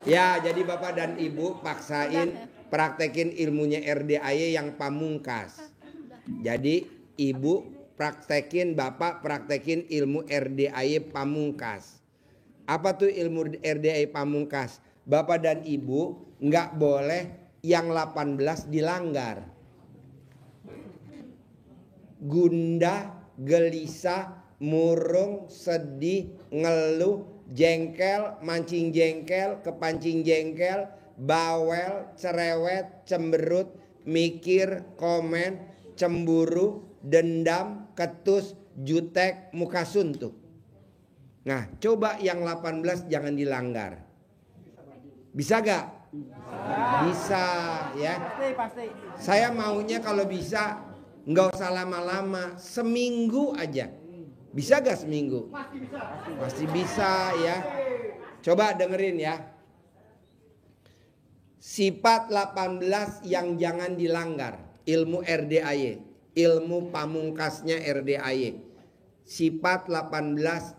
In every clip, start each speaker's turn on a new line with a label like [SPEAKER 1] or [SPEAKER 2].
[SPEAKER 1] Ya, jadi Bapak dan Ibu paksain praktekin ilmunya RDAY yang pamungkas. Jadi Ibu praktekin, Bapak praktekin ilmu RDAY pamungkas. Apa tuh ilmu RDAY pamungkas? Bapak dan Ibu nggak boleh yang 18 dilanggar. Gundah, gelisah, murung, sedih, ngeluh, jengkel, mancing jengkel, kepancing jengkel, bawel, cerewet, cemberut, mikir, komen, cemburu, dendam, ketus, jutek, muka suntuk. Nah, coba yang 18 jangan dilanggar. Bisa gak? Bisa ya.
[SPEAKER 2] Pasti.
[SPEAKER 1] Saya maunya kalau bisa nggak usah lama-lama, seminggu aja. Bisa gak seminggu? Pasti bisa ya. Coba dengerin ya. Sifat 18 yang jangan dilanggar. Ilmu RDAY, ilmu pamungkasnya RDAY. Sifat 18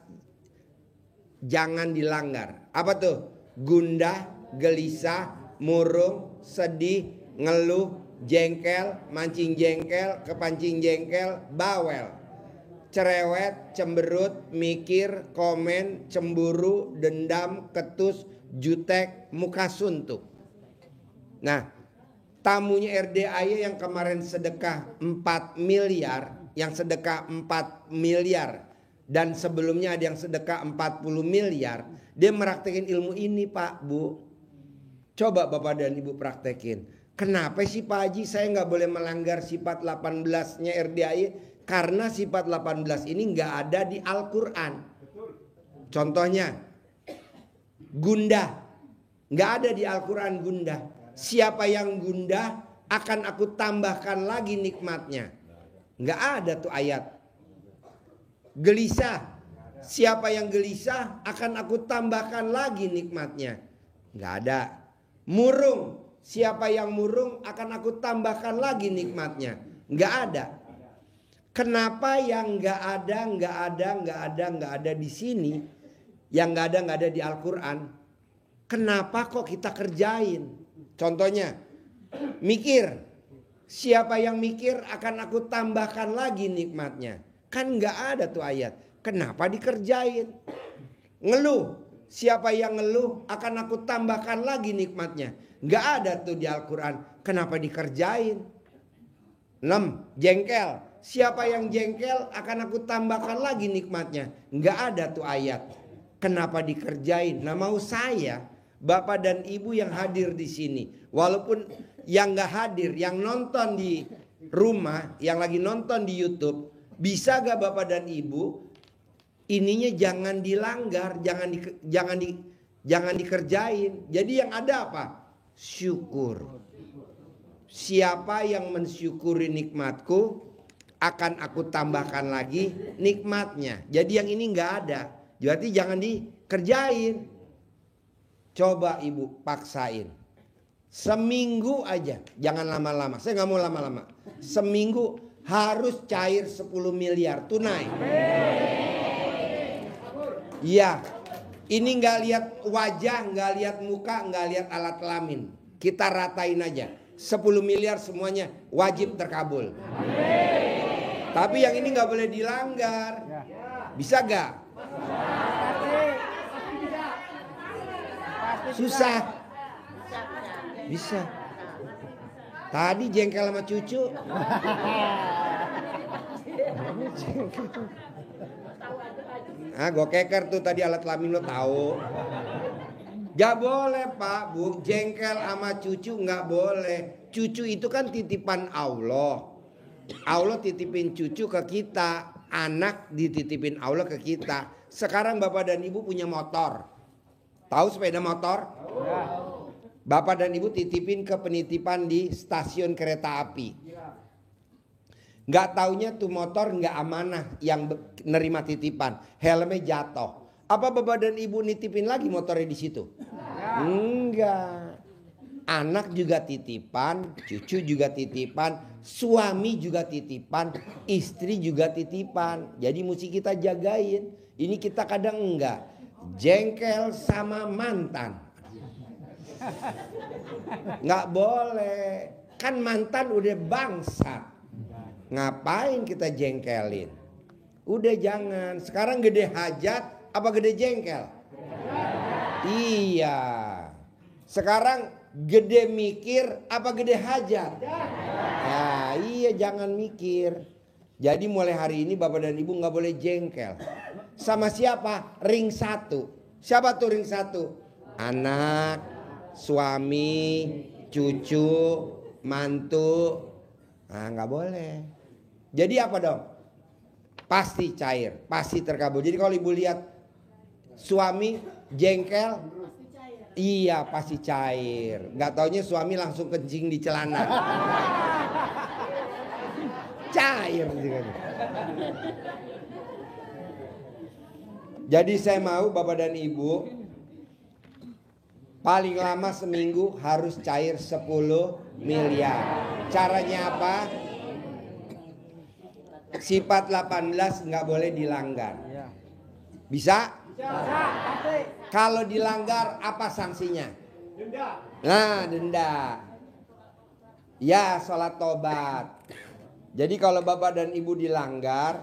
[SPEAKER 1] jangan dilanggar. Apa tuh? Gundah, gelisah, murung, sedih, ngeluh, jengkel, mancing jengkel, kepancing jengkel, bawel, cerewet, cemberut, mikir, komen, cemburu, dendam, ketus, jutek, muka suntuk. Nah, tamunya RDAY yang kemarin sedekah 4 miliar, yang sedekah 4 miliar, dan sebelumnya ada yang sedekah 40 miliar, dia meraktekin ilmu ini Pak, Bu. Coba Bapak dan Ibu praktekin. Kenapa sih Pak Haji saya nggak boleh melanggar sifat 18-nya RDAY? Karena sifat 18 ini nggak ada di Al-Quran. Contohnya, gundah. Nggak ada di Al-Quran gundah. Siapa yang gundah akan aku tambahkan lagi nikmatnya. Nggak ada tuh ayat. Gelisah. Siapa yang gelisah akan aku tambahkan lagi nikmatnya. Nggak ada. Murung. Siapa yang murung akan aku tambahkan lagi nikmatnya. Nggak ada. Kenapa yang nggak ada di sini, yang nggak ada di Al-Quran? Kenapa kok kita kerjain? Contohnya, mikir. Siapa yang mikir akan aku tambahkan lagi nikmatnya. Kan nggak ada tuh ayat. Kenapa dikerjain? Ngeluh. Siapa yang ngeluh akan aku tambahkan lagi nikmatnya. Nggak ada tuh di Al-Quran. Kenapa dikerjain? 6. Jengkel. Siapa yang jengkel akan aku tambahkan lagi nikmatnya. Nggak ada tuh ayat. Kenapa dikerjain? Nah mau saya, Bapak dan Ibu yang hadir di sini. Walaupun yang nggak hadir, yang nonton di rumah, yang lagi nonton di YouTube. Bisa gak Bapak dan Ibu? Ininya jangan dilanggar, jangan dikerjain. Jadi yang ada apa? Syukur. Siapa yang mensyukuri nikmatku akan aku tambahkan lagi nikmatnya. Jadi yang ini nggak ada. Berarti jangan dikerjain. Coba Ibu paksain. Seminggu aja, jangan lama-lama. Saya nggak mau lama-lama. Seminggu harus cair 10 miliar tunai. Iya, ini nggak lihat wajah, nggak lihat muka, nggak lihat alat kelamin. Kita ratain aja, 10 miliar semuanya wajib terkabul. Tapi yang ini nggak boleh dilanggar. Bisa gak? Susah. Bisa. Tadi jengkel sama cucu. Gue keker tuh tadi alat kelamin lo tahu. Gak boleh Pak Bu, jengkel sama cucu nggak boleh. Cucu itu kan titipan Allah. Allah titipin cucu ke kita, anak dititipin Allah ke kita. Sekarang Bapak dan Ibu punya motor. Tahu sepeda motor? Bapak dan Ibu titipin ke penitipan di stasiun kereta api. Nggak taunya tuh motor nggak amanah yang nerima titipan, helmnya jatuh. Apa Bapak dan Ibu nitipin lagi motornya di situ? Enggak. Anak juga titipan, cucu juga titipan, suami juga titipan, istri juga titipan. Jadi mesti kita jagain. Ini kita kadang enggak. Jengkel sama mantan. Nggak boleh. Kan mantan udah bangsat. Ngapain kita jengkelin? Udah jangan. Sekarang gede hajat apa gede jengkel? Iya. Sekarang gede mikir apa gede hajat? Nah, iya jangan mikir. Jadi mulai hari ini Bapak dan Ibu nggak boleh jengkel. Sama siapa? Ring 1. Siapa tuh ring 1? Anak, suami, cucu, mantu. Nah, nggak boleh. Jadi apa dong? Pasti cair, pasti terkabul. Jadi kalau Ibu lihat suami jengkel, iya pasti cair. Nggak taunya suami langsung kencing di celana. Cair. Jadi saya mau Bapak dan Ibu paling lama seminggu harus cair 10 miliar. Caranya apa? Sifat 18 nggak boleh dilanggar. Bisa? Kalau dilanggar apa sanksinya? Nah, denda. Ya, sholat tobat. Jadi kalau Bapak dan Ibu dilanggar,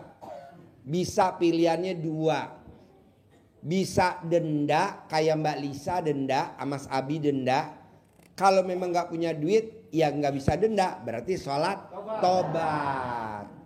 [SPEAKER 1] bisa pilihannya 2. Bisa denda, kayak Mbak Lisa denda, Mas Abi denda. Kalau memang nggak punya duit, ya nggak bisa denda. Berarti sholat tobat.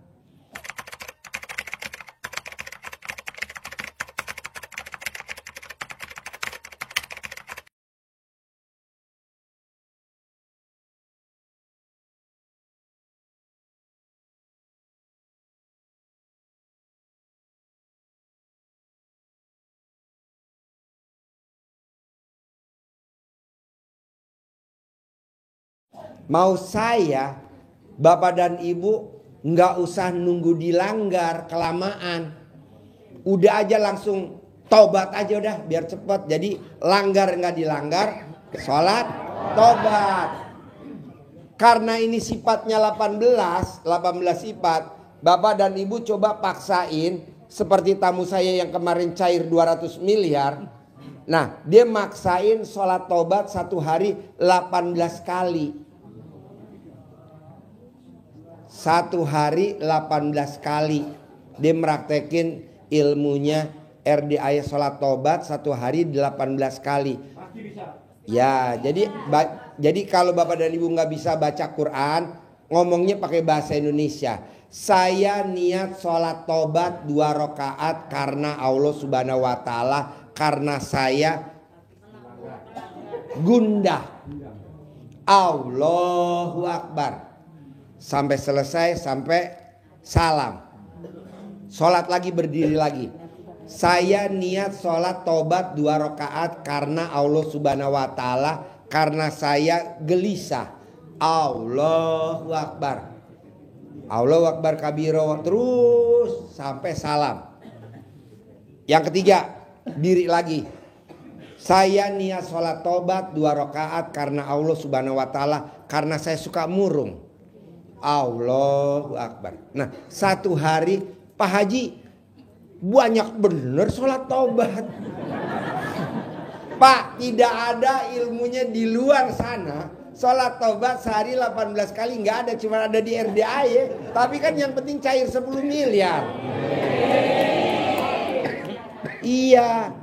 [SPEAKER 1] Mau saya, Bapak dan Ibu nggak usah nunggu dilanggar kelamaan. Udah aja langsung tobat aja udah biar cepat. Jadi langgar nggak dilanggar, sholat tobat. Karena ini sifatnya 18 sifat, Bapak dan Ibu coba paksain seperti tamu saya yang kemarin cair 200 miliar. Nah, dia maksain sholat tobat 1 hari 18 kali. 1 hari 18 kali dia meraktekin ilmunya RDA sholat tobat 1 hari 18 kali. Ya, jadi kalau Bapak dan Ibu nggak bisa baca Quran, ngomongnya pakai bahasa Indonesia. Saya niat sholat tobat 2 rakaat karena Allah Subhanahu Wa Taala, karena saya gundah. Allahu Akbar. Sampai selesai, sampai salam. Sholat lagi, berdiri lagi. Saya niat sholat tobat 2 rakaat karena Allah Subhanahu Wa Taala, karena saya gelisah. Allahu Akbar. Allahu Akbar kabiro, terus sampai salam. Yang ketiga, diri lagi. Saya niat sholat tobat 2 rakaat karena Allah Subhanahu Wa Taala, karena saya suka murung. Allahu Akbar. Nah, 1 hari Pak Haji banyak bener sholat tobat. Pak, tidak ada ilmunya di luar sana. Sholat tobat sehari 18 kali nggak ada, cuma ada di RDA ya. Tapi kan yang penting cair 10 miliar. Iya.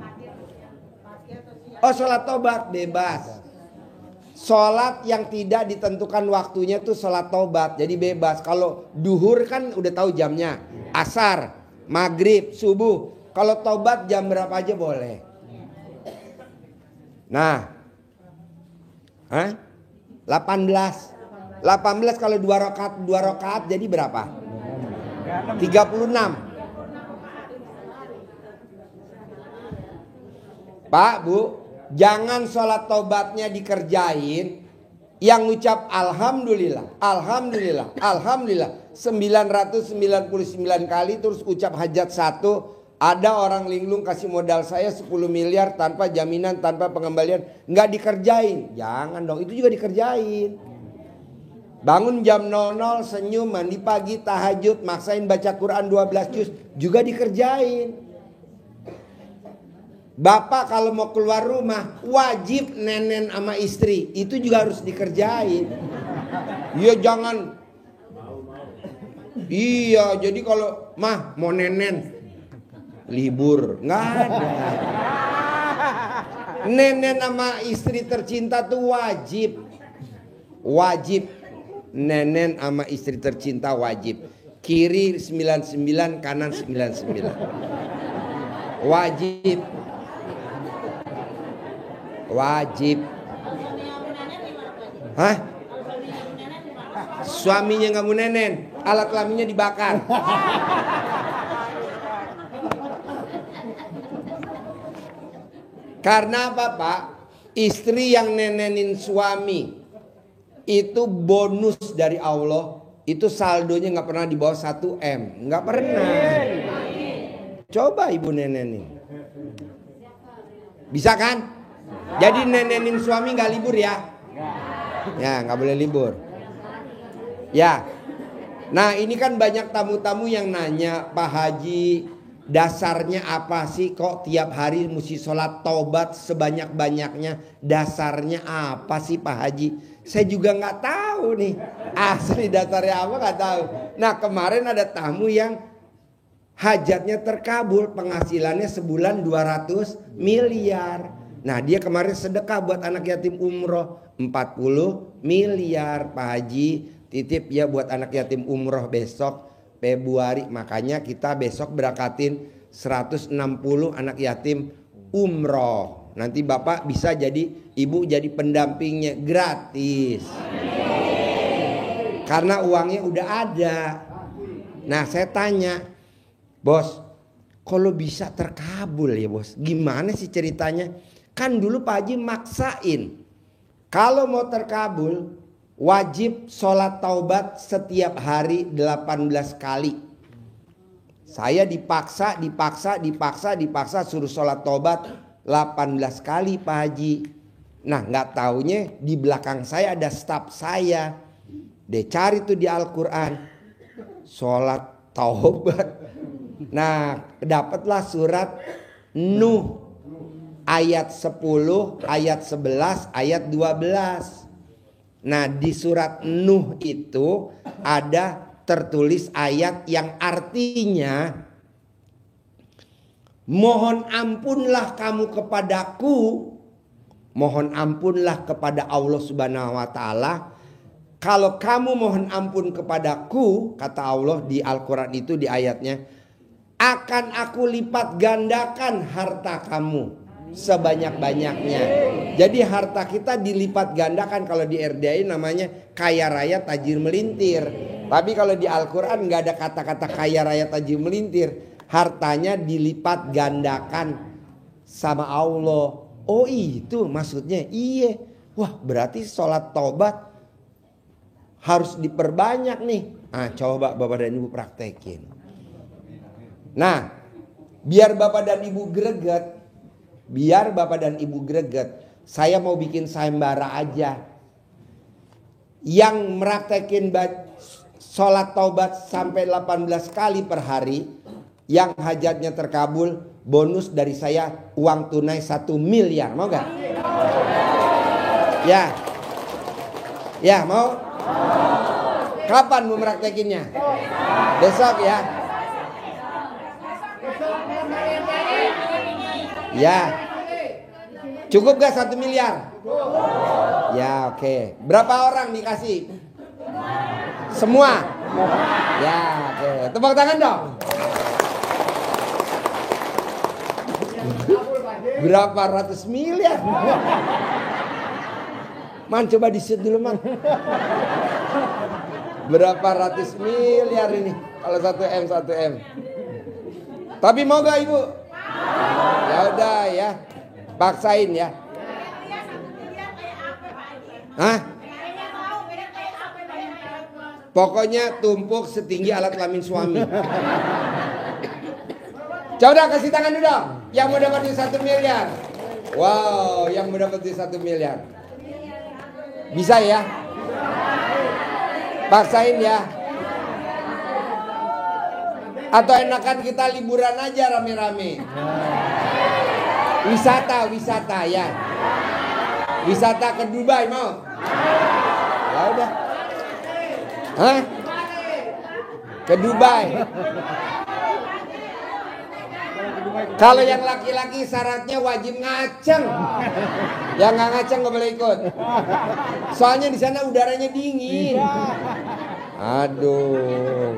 [SPEAKER 1] Oh, sholat tobat bebas. Sholat yang tidak ditentukan waktunya tuh sholat tobat, jadi bebas. Kalau duhur kan udah tahu jamnya, asar, maghrib, subuh. Kalau tobat jam berapa aja boleh. Nah, 18 kalau 2 rakaat jadi berapa? 36. Pak, Bu, jangan sholat tobatnya dikerjain. Yang ngucap alhamdulillah, alhamdulillah, alhamdulillah 999 kali, terus ucap hajat 1. Ada orang linglung kasih modal saya 10 miliar tanpa jaminan, tanpa pengembalian, nggak dikerjain. Jangan dong, itu juga dikerjain. Bangun jam 00, senyum, mandi pagi, tahajud, maksain baca Quran 12 juz, juga dikerjain. Bapak kalau mau keluar rumah wajib nenen sama istri. Itu juga harus dikerjain. Iya jangan. Iya jadi kalau mah mau nenen libur. Nggak ada. Nenen sama istri tercinta tuh wajib. Wajib. Nenen sama istri tercinta wajib. Kiri 99, kanan 99. Wajib. Wajib. Hah? Suaminya nggak mau nenen, alat kelaminnya dibakar. Karena apa Pak? Istri yang nenenin suami itu bonus dari Allah. Itu saldonya nggak pernah di bawah 1 M. Nggak pernah. Coba ibu nenenin. Bisa kan? Jadi nenenin suami nggak libur ya? Ya nggak boleh libur. Ya. Nah ini kan banyak tamu-tamu yang nanya, Pak Haji dasarnya apa sih kok tiap hari mesti sholat taubat sebanyak-banyaknya? Dasarnya apa sih Pak Haji? Saya juga nggak tahu nih. Asli dasarnya apa nggak tahu. Nah kemarin ada tamu yang hajatnya terkabul, penghasilannya sebulan 200 miliar. Nah dia kemarin sedekah buat anak yatim umroh 40 miliar. Pak Haji titip ya buat anak yatim umroh besok Februari. Makanya kita besok berangkatin 160 anak yatim umroh. Nanti Bapak bisa jadi, Ibu jadi pendampingnya gratis. Karena uangnya udah ada. Nah saya tanya, Bos, kalau bisa terkabul ya bos, gimana sih ceritanya? Kan dulu Pak Haji maksain, kalau mau terkabul wajib sholat taubat setiap hari 18 kali. Saya dipaksa suruh sholat taubat 18 kali Pak Haji. Nah nggak taunya di belakang saya ada staf saya. Dia cari tuh di Al-Quran sholat taubat. Nah dapatlah surat Nuh ayat 10, ayat 11, ayat 12. Nah di surat Nuh itu ada tertulis ayat yang artinya mohon ampunlah kamu kepadaku, mohon ampunlah kepada Allah Subhanahu wa taala. Kalau kamu mohon ampun kepadaku, kata Allah di Al-Quran itu di ayatnya, akan aku lipat gandakan harta kamu sebanyak-banyaknya. Jadi harta kita dilipat gandakan. Kalau di RDI namanya kaya raya tajir melintir. Tapi kalau di Al-Quran nggak ada kata-kata kaya raya tajir melintir. Hartanya dilipat gandakan sama Allah. Oh itu maksudnya. Iya. Wah berarti sholat taubat harus diperbanyak nih. Ah coba Bapak dan Ibu praktekin. Nah biar Bapak dan Ibu greget, saya mau bikin sayembara aja. Yang meraktekin sholat taubat sampai 18 kali per hari, yang hajatnya terkabul, bonus dari saya uang tunai 1 miliar. Mau gak? Ya. Ya mau? Kapan mau meraktekinnya? Besok ya. Ya. Cukup gak 1 miliar? Ya oke. Berapa orang dikasih? Semua? Ya oke. Tepuk tangan dong. Berapa ratus miliar? Man coba di-shoot dulu man. Berapa ratus miliar ini? Kalau 1 M. Tapi mau gak Ibu? Ya udah ya. Paksain ya. Hah? Pokoknya tumpuk setinggi alat kelamin suami. Coba kasih tangan dulu dong. Yang mau dapetin 1 miliar. Wow, yang mau dapetin 1 miliar. Bisa ya? Paksain ya. Atau enakan kita liburan aja rame-rame. Wisata ya. Wisata ke Dubai mau? Ya udah. Hah? Ke Dubai. Kalau yang laki-laki syaratnya wajib ngaceng. Yang nggak ngaceng nggak boleh ikut. Soalnya di sana udaranya dingin. Aduh.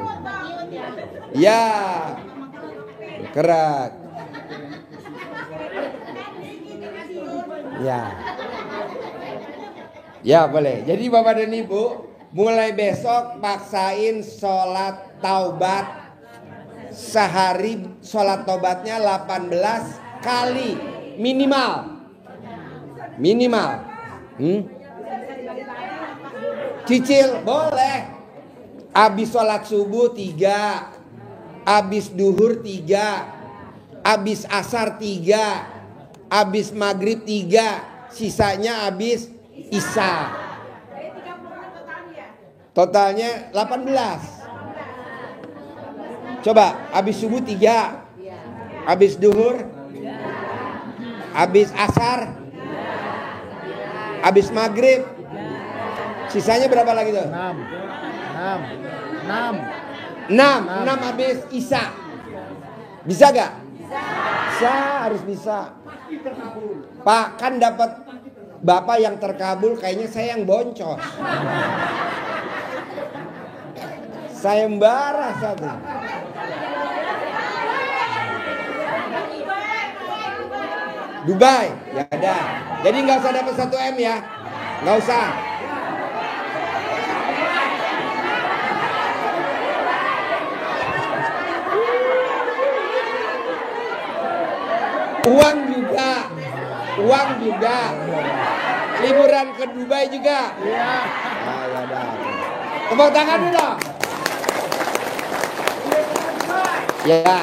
[SPEAKER 1] Ya. Kerak. Ya. Ya boleh. Jadi Bapak dan Ibu, mulai besok paksain sholat taubat. Sehari sholat taubatnya 18 kali minimal. Cicil boleh. Abis sholat subuh 3, abis duhur 3, abis asar 3, abis maghrib 3, sisanya abis isya. Totalnya 18. Coba, habis subuh 3, habis duhur, habis asar, habis maghrib, sisanya berapa lagi tuh? 6 habis isya. Bisa gak? Bisa, harus bisa. Pak, kan dapat Bapak yang terkabul, kayaknya saya yang boncos. Sayembara satu. Dubai, ya ada. Jadi nggak usah dapat 1 M ya, nggak usah. Uang juga. Liburan ke Dubai juga. Iya. Nah, ya ada. Tepuk tangan dulu. Ya.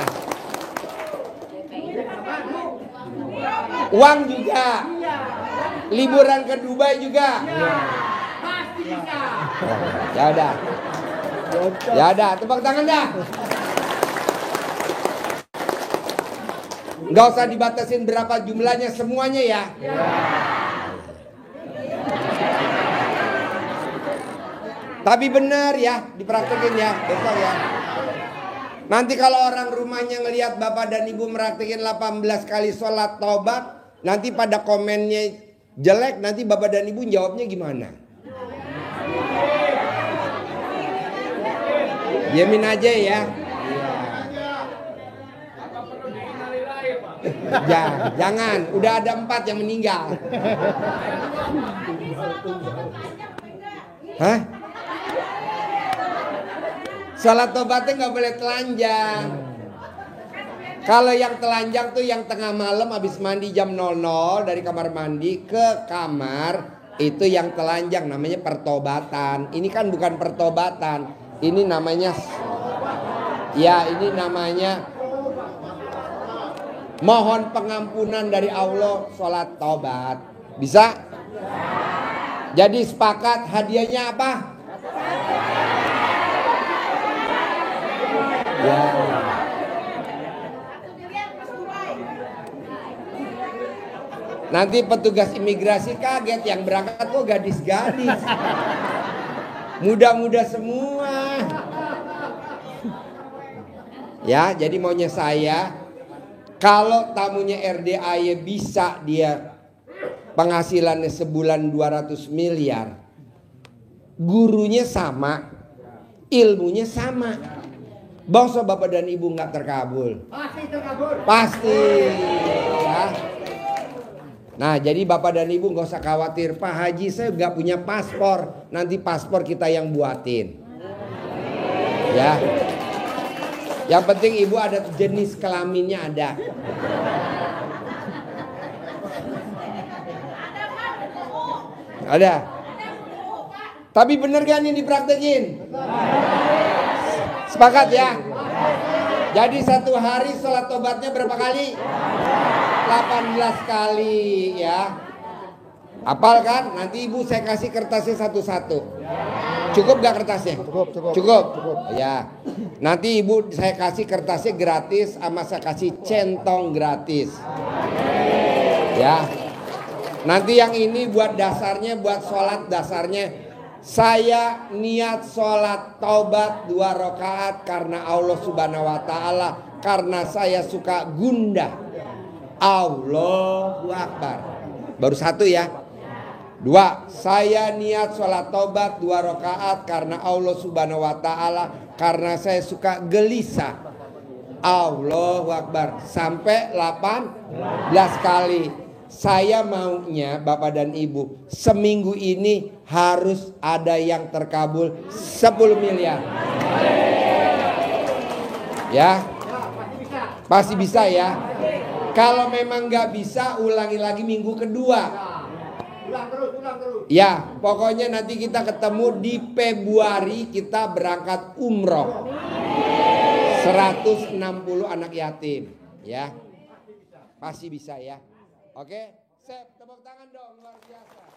[SPEAKER 1] Uang juga. Liburan ke Dubai juga. Ya udah. Ya udah, tepuk tangan dah. Nggak usah dibatasin berapa jumlahnya, semuanya ya. Tapi benar ya, dipraktekin ya, besok ya. Nanti kalau orang rumahnya ngelihat Bapak dan Ibu meraktekin 18 kali sholat taubat, nanti pada komennya jelek, nanti Bapak dan Ibu jawabnya gimana? Jamin aja ya. Jangan, udah ada 4 yang meninggal. Hah? Salat tobatnya nggak boleh telanjang. Kalau yang telanjang tuh yang tengah malam habis mandi jam 00 dari kamar mandi ke kamar, itu yang telanjang, namanya pertobatan. Ini kan bukan pertobatan, ini namanya mohon pengampunan dari Allah, sholat taubat. Bisa? Jadi sepakat hadiahnya apa? Ya. Nanti petugas imigrasi kaget, yang berangkat kok gadis-gadis. Muda-muda semua. Ya, jadi maunya saya, kalau tamunya RDAY bisa dia penghasilannya sebulan 200 miliar. Gurunya sama, ilmunya sama. Bangsa Bapak dan Ibu nggak terkabul. Pasti terkabul. Pasti. Ya. Nah, jadi Bapak dan Ibu nggak usah khawatir. Pak Haji, saya nggak punya paspor. Nanti paspor kita yang buatin. Ya. Yang penting Ibu ada jenis kelaminnya ada. Ada. Tapi bener kan ini dipraktekin? Sepakat ya? Jadi satu hari sholat tobatnya berapa kali? 18 kali ya. Hafal kan? Nanti Ibu saya kasih kertasnya satu-satu. Cukup gak kertasnya? Cukup. Ya. Nanti Ibu saya kasih kertasnya gratis, sama saya kasih centong gratis. Ya. Nanti yang ini buat dasarnya, buat sholat dasarnya. Saya niat sholat taubat 2 rakaat karena Allah Subhanahu wa ta'ala, karena saya suka gundah. Allahu Akbar. Baru 1 ya. 2, saya niat sholat taubat 2 rakaat karena Allah Subhanahu wa ta'ala, karena saya suka gelisah. Allahu Akbar. Sampai 18 kali. Saya maunya Bapak dan Ibu, seminggu ini harus ada yang terkabul 10 miliar. Ya, pasti bisa ya. Kalau memang nggak bisa, ulangi lagi minggu kedua. Ulang terus. Ya, pokoknya nanti kita ketemu di Februari, kita berangkat umroh. 160 anak yatim. Ya, pasti bisa ya. Oke, tepuk tangan dong, luar biasa.